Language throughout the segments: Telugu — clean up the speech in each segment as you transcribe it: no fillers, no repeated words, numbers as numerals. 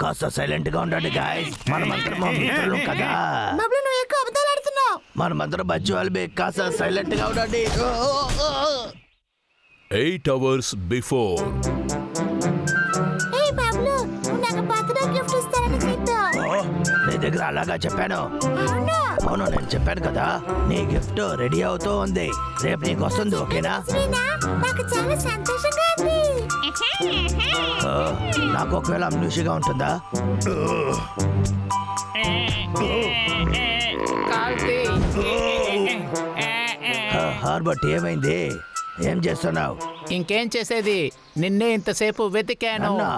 కాస్త సైలెంట్ గా ఉండండి గాయస్, మనమందరం మిత్రులు కదా. బబ్లు నువ్వు ఎక్కువ అబద్ధాలు ఆడుతున్నావు. మనమందరం బజ్జు వాళ్ళే, కాస్త సైలెంట్ గా ఉండండి. 8 hours before. ఏయ్ బబ్లు, నువ్వు నాకు బర్త్డే గిఫ్ట్ ఇస్తానని చెప్పావు. నీ దగ్గర అలాగా చెప్పాను. అవునా? అవును, నేను చెప్పాను కదా, నీ గిఫ్ట్ రెడీ అవుతూ ఉంది, రేపు నీకు వస్తుంది. ఓకేనా? నిజమేనా? నాకు చాలా సంతోషంగా ఉంది. నాకు ఒకవేళ అమ్యూషిగా ఉంటుందా? హార్బర్ట్, ఏమైంది? ఏం చేస్తున్నావు? ఇంకేం చేసేది, నిన్నే ఇంతసేపు వెతికాను. అన్నా,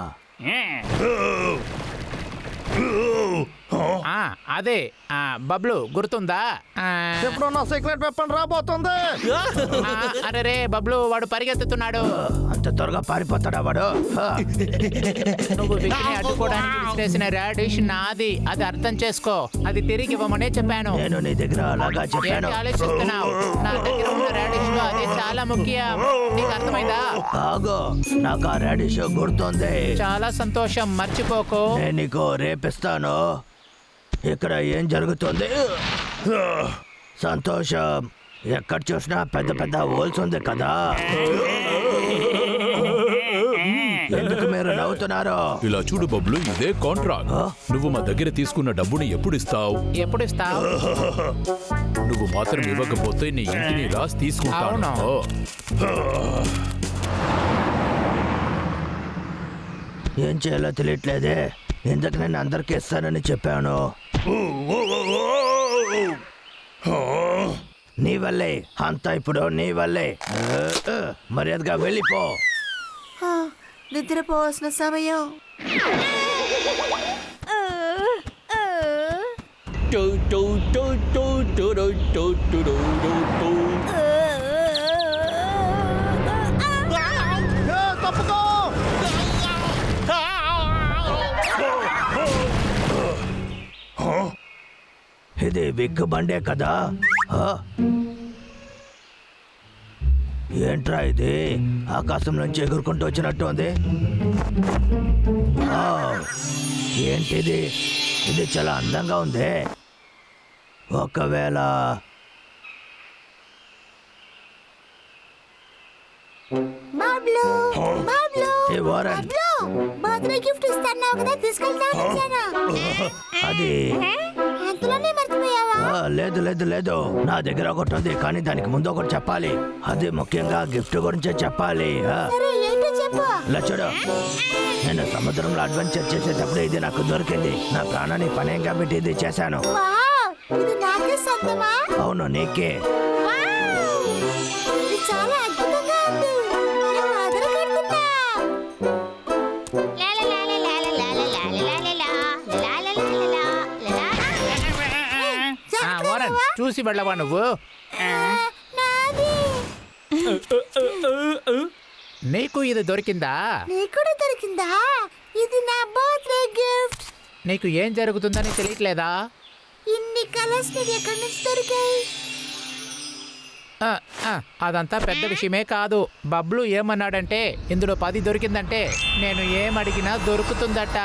అదే బబ్లు గుర్తుందా? ఇప్పుడు నా సీక్రెట్ వెపన్ రాబోతుంది. అరే రే బబ్లు, వాడు పరిగెత్తుతున్నాడు. అంత త్వరగా పారిపోతాడా వాడు? నువ్వు విక్కిని అడ్డుకోవడానికి విసిరేసిన రాడిష్ నాది, అది అర్థం చేసుకో. అది తిరిగి ఇవ్వమనే చెప్పాను. నేను నీ దగ్గర అలాగా చెప్పాను. ఏంటి ఆలోచిస్తున్నావు? నా దగ్గర ఉన్న రాడిష్ లో అదే చాలా ముఖ్యం. నీకు అర్థమైందా? ఆగో, నాకు ఆ రాడిష్ గుర్తుంది. చాలా సంతోషం, మర్చిపోకు. నేను నీకు రేపిస్తాను. ఇక్కడ ఏం జరుగుతుంది? సంతోషం, ఎక్కడ చూసినా పెద్ద పెద్ద హోల్స్ ఉంది కదా. ఎందుకు మీరు నవ్వుతున్నారు? ఇలా చూడు బబ్లు, ఇదే కాంట్రాక్ట్. నువ్వు మా దగ్గర తీసుకున్న డబ్బుని ఎప్పుడు ఇస్తావు? ఎప్పుడు ఇస్తావు? నువ్వు మాత్రం ఇవ్వకపోతే నీ ఇంటిని రాసి తీసుకుంటాను. ఏం చేయాలో తెలియట్లేదే. ఎందుకు నేను అందరికి ఇస్తానని చెప్పాను. నీ వల్లే అంతా, ఇప్పుడు నీ వల్లే. మర్యాదగా వెళ్ళిపో. నిద్రపోవాల్సిన సమయం. ఇది బిగ్ బండే కదా. ఏంట్రా ఇది? ఆకాశం నుంచి ఎగురుకుంటూ వచ్చినట్టు ఉంది. ఏంటిది? ఇది చాలా అందంగా ఉంది. ఒకవేళ బబ్లు, బబ్లు, ఏ వారన్, బబ్లు, బర్త్డే గిఫ్ట్ ఇస్తాన్నావు కదా, తీసుకెళ్తాను. అది అంతలోనే మర్చిపోయావా? లేదు లేదు లేదు, నా దగ్గర ఒకటి ఉంది, కానీ దానికి ముందు ఒకటి చెప్పాలి. అది ముఖ్యంగా గిఫ్ట్ గురించే చెప్పాలి. సరే, ఏంటో చెప్పు. ఇలా చూడు, నేను సముద్రంలో అడ్వెంచర్ చేసేటప్పుడు ఇది నాకు దొరికింది. నా ప్రాణాన్ని పనేగా పెట్టి ఇది చేశాను. వావ్, ఇది నాకే సొంతమా? అవును, నీకే. వావ్, ఇది చాలా అద్భుతంగా ఉంది. నేను అదరగొడుతున్నా. వారన్, చూసి వెళ్ళవా నువ్వు? నాది. నీకు ఇది దొరికిందా? నీకు కూడా దొరికిందా? ఇది నా బర్త్డే గిఫ్ట్. నీకు ఏం జరుగుతుందని తెలియట్లేదా? ఇన్ని కలర్స్ నీకు ఎక్కడి నుంచి దొరికాయి? అదంతా పెద్ద విషయమే కాదు. బబ్లు ఏమన్నాడంటే, ఇందులో 10 దొరికిందంటే నేను ఏమడిగినా దొరుకుతుందట.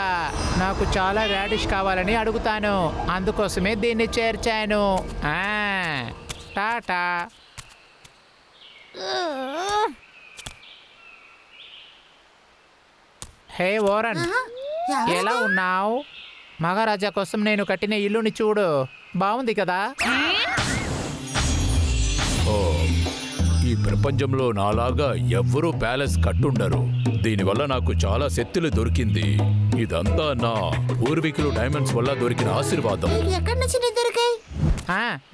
నాకు చాలా రాడిష్ కావాలని అడుగుతాను, అందుకోసమే దీన్ని చేర్చాను. టాటా. హే వారన్, ఎలా ఉన్నావు? మహారాజా కోసం నేను కట్టిన ఇల్లుని చూడు, బాగుంది కదా? ఈ ప్రపంచంలో నాలాగా ఎవ్వరూ ప్యాలెస్ కట్టుండరు. దీనివల్ల నాకు చాలా శక్తులు దొరికింది. ఇదంతా నా పూర్వీకులు డైమండ్స్ వల్ల దొరికిన ఆశీర్వాదం. నీకు ఎక్కడి నుంచి నీ దొరికాయి?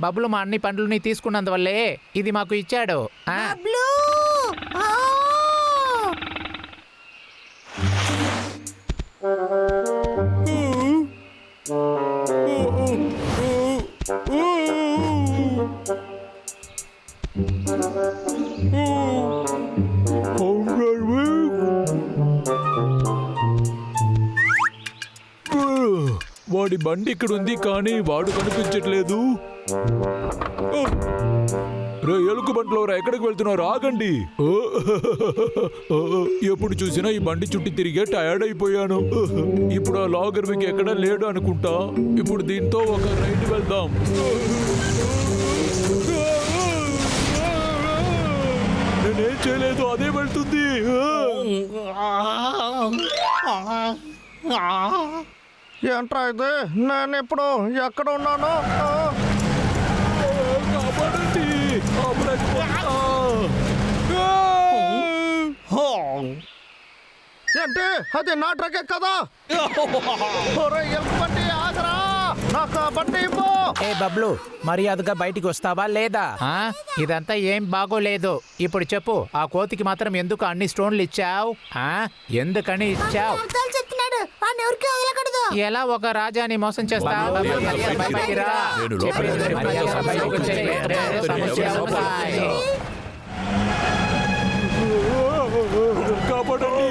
బబ్బులు మా అన్ని పండ్లని తీసుకున్నందువల్లే ఇది మాకు ఇచ్చాడు. బబ్లు! వాడి బండి ఇక్కడ ఉంది, కానీ వాడు కనిపించట్లేదు. రే ఎలుగు బండ్లోరా ఎక్కడికి వెళ్తున్నారు? ఆగండి. ఎప్పుడు చూసినా ఈ బండి చుట్టి తిరిగే టయర్డ్ అయిపోయాను. ఇప్పుడు ఆ లాగర్ మీకు ఎక్కడ లేడు అనుకుంటా. ఇప్పుడు దీంతో ఒక రైడ్ వెళ్దాం. నేనేం చేయలేదు, అదే వెళ్తుంది. ఏంట్రా ఇది? నేను ఇప్పుడు ఎక్కడ ఉన్నాను? కాపాడండి. ఏంటి అది నా ట్రకే కదా? బండి ఆగరా, నాకు ఆ బండి ఇవ్వు. ఏ బబ్లు, మర్యాదగా బయటికి వస్తావా లేదా? ఇదంతా ఏం బాగోలేదు. ఇప్పుడు చెప్పు, ఆ కోతికి మాత్రం ఎందుకు అన్ని స్టోన్లు ఇచ్చావు? ఎందుకని ఇచ్చావు? అబద్ధాలు చెప్తున్నాడు, వాడిని ఎవరికి వదలకూడదు. ఎలా ఒక రాజాని మోసం చేస్తావు? బయటికి రా. నేను లోపలికి మర్యాదగా బయటికి వచ్చే, లేకపోతే సమస్య అవుతాయి. కాపాడండి.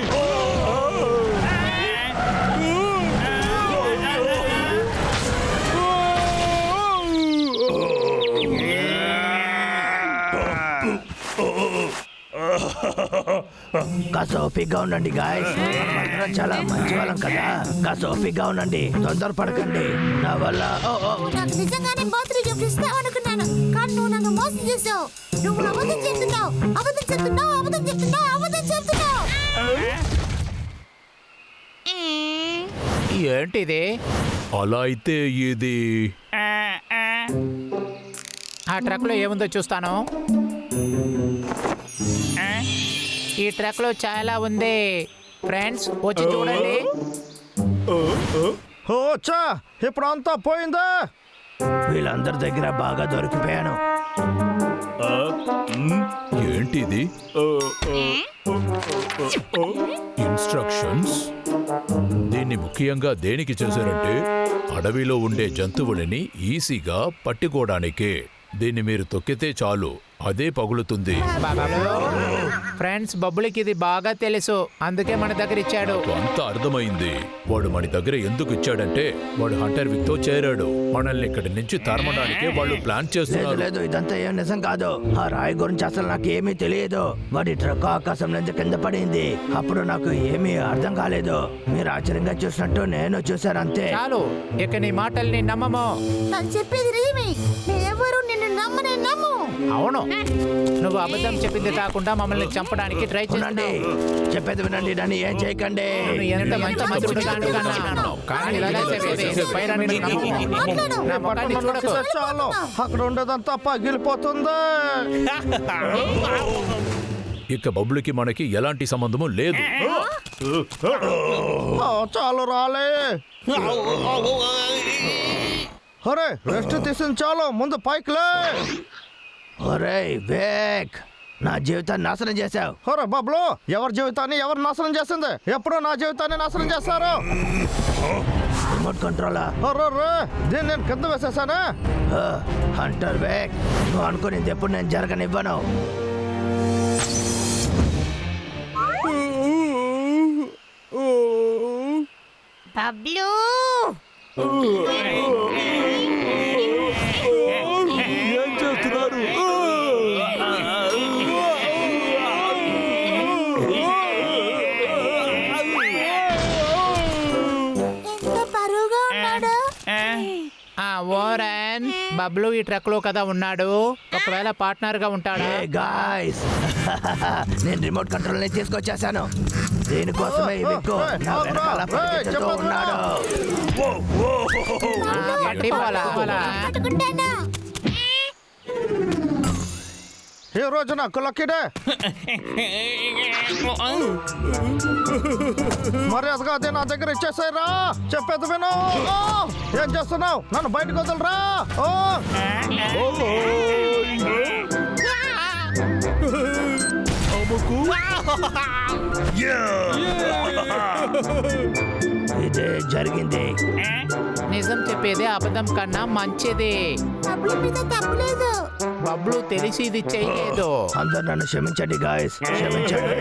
కాస్త ఓపికగా ఉండండి గాయస్. మనమందరం చాలా మంచి వాళ్ళం కదా. కాస్త ఓపికగా ఉండండి, తొందరపడకండి. నా వల్ల నాకు నిజంగానే బర్త్డే గిఫ్ట్ ఇస్తావు అనుకున్నాను, కానీ నువ్వు నన్ను మోసం చేసావు. నువ్వు అబద్ధం చెప్తున్నావు, అబద్ధం చెప్తున్నావు, అబద్ధం చెప్తున్నావు, అబద్ధం చెప్తున్నావు. ఏంటిది? అలా అయితే ఇది ఆ ట్రక్ లో ఏముందో చూస్తాను. ఈ ట్రక్ లో చాలా ఉంది. ఫ్రెండ్స్ వచ్చి చూడండి. వచ్చా, ఇప్పుడు అంతా పోయిందా? వీళ్ళందరి దగ్గర బాగా దొరికిపోయాను. ఏంటిది? ఇన్స్ట్రక్షన్స్. దీన్ని ముఖ్యంగా దేనికి చేశారంటే అడవిలో ఉండే జంతువులని ఈజీగా పట్టుకోవడానికే. దీన్ని మీరు తొక్కితే చాలు, అదే పగులుతుంది. ఫ్రెండ్స్, బబ్బులకి ఇది బాగా తెలుసు, అందుకే మన దగ్గర ఇచ్చాడు. అంతా అర్థమైంది. వాడు మన దగ్గర ఎందుకు ఇచ్చాడంటే వాడు హంటర్ విత్ తో చేరాడు. మనల్ని ఇక్కడి నుంచి తరమడానికే వాళ్ళు ప్లాన్ లేదు చేస్తున్నారు. లేదు, ఇదంతా ఏం నిజం కాదు. ఆ రాయి గురించి అసలు నాకు ఏమీ తెలియదు. వాడి ట్రక్ ఆకాశం నుంచి కింద పడింది. అప్పుడు నాకు ఏమీ అర్థం కాలేదు. మీరు ఆశ్చర్యంగా చూసినట్టు నేను చూశాను అంతే. చాలు, ఇక నీ మాటల్ని నమ్మము. నాకు చెప్పేది నిజమే, నేనెవరు నిన్ను నమ్మనే నమ్ము. అవును, నువ్వు అబద్ధం చెప్పింది కాకుండా మమ్మల్ని చంపడానికి ట్రై వినండి, చేస్తున్నావు. చెప్పేది వినండి, నన్ను ఏం చేయకండి. నువ్వు ఎంత మంచి మంచి కానీ ఇలా చెప్పేది పైన నిన్ను నమ్మము. నా ముఖాన్ని చూడకు. చాలు, అక్కడ ఉండేదంతా పగిలిపోతుంది. ఇక బబ్బులకి మనకి ఎలాంటి సంబంధము లేదు. చాలు రాలే. అరే రెస్ట్ తీసిన చాలు, ముందు పైకిలే. ఒరేయ్ వేక్, నా జీవితాన్ని నాశనం చేశావు. అరే బాబులు, ఎవరి జీవితాన్ని ఎవరు నాశనం చేసింది? ఎప్పుడు నా జీవితాన్ని నాశనం చేస్తారు. రిమోట్ కంట్రోలా? అర్రే, దీన్ని నేను కింద వేసేసానా? హంటర్ వేక్, నువ్వు అనుకునేది ఎప్పుడు నేను జరగనివ్వను. బబ్లు, ఏం చేస్తున్నారు? ఎంత బరువుగా ఉన్నాడు. ఓరన్, బబ్లు ఈ ట్రక్ లో కదా ఉన్నాడు. ఒకవేళ పార్ట్నర్ గా ఉంటాడా? ఏ గాయ్స్, నేను రిమోట్ కంట్రోల్ ని తీసుకొచ్చేసాను. దీనికోసమే ఈ విక్కు నా వెనకాల పరిగెత్తుతూ ఉన్నాడు. గట్టి పోలా. పట్టుకుంటాను. ఈ రోజు నాకు లక్కీడే. మర్యాదగా అది నా దగ్గర ఇచ్చేసారా? చెప్పేది విను. ఏం చేస్తున్నావు? నన్ను బయటకు వదలరా. ఇదే జరిగింది. నిజం చెప్పేదే అబద్ధం కన్నా మంచిది. బబ్లు మీద తప్పులేదు. బబ్లు తెలిసి ఇది చేయలేదు. అందరు నన్ను క్షమించండి గాయస్, క్షమించండి.